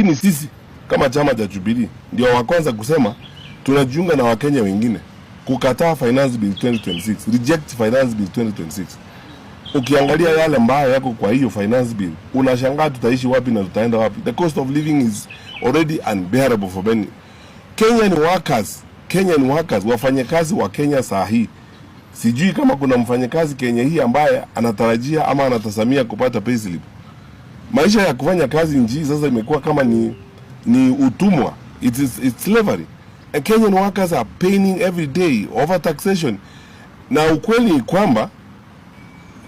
Lakini sisi kama chama cha Jubilee ndio wa kwanza kusema tunajiunga na Wakenya wengine kukataa finance bill 2026, reject finance bill 2026. Ukiangalia yale ambayo yako kwa hiyo finance bill, unashangaa tutaishi wapi na tutaenda wapi. The cost of living is already unbearable for many. Kenyan workers, wafanyakazi wa Kenya saa hii. Sijui kama kuna mfanyakazi Kenya hii ambaye anatarajia ama anatasamia kupata payslip. Maisha ya kufanya kazi nchi sasa imekuwa kama ni utumwa. It's slavery. And Kenyan workers are paying every day over taxation. Na ukweli ni kwamba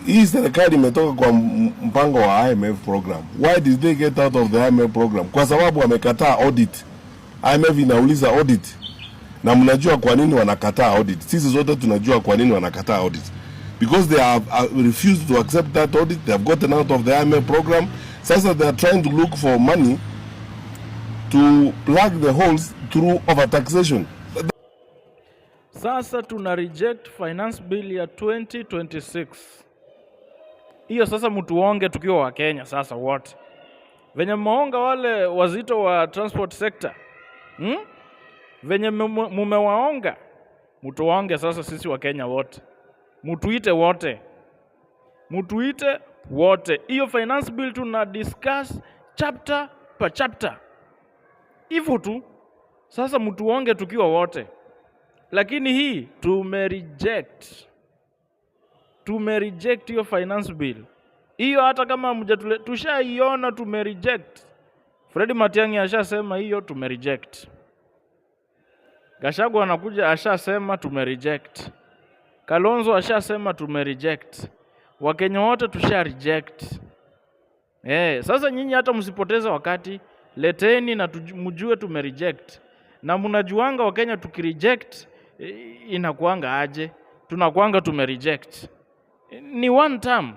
hii serikali imetoka kwa mpango wa IMF program. Why did they get out of the IMF program? Kwa sababu wamekataa audit. IMF inauliza audit. Na mnajua kwa nini wanakataa audit. Sisi zote tunajua kwa nini wanakataa audit. Because they have refused to accept that audit. They have gotten out of the IMF program. Sasa they are trying to look for money to plug the holes through overtaxation. Sasa tuna reject finance bill ya 2026. Hiyo sasa mtuonge tukiwa wa Kenya sasa wote. Venye mmeonga wale wazito wa transport sector. Venye mumewaonga, mtuonge sasa sisi wa Kenya wote. Mutuite wote. Hiyo finance bill tuna discuss chapter per chapter. Hivyo tu. Sasa mtuonge tukiwa wote. Lakini hii tumereject hiyo finance bill. Hiyo hata kama tushaiona tumereject. Fred Matiang'i ashasema hiyo tumereject. Gachagua anakuja ashasema tumereject. Kalonzo ashasema tumereject. Wakenya wote tushareject. Sasa nyinyi hata msipoteze wakati, leteni na mjue tumereject. Na mnajuanga Wakenya tukireject inakuanga aje? Tunakuanga tumereject. Ni one term.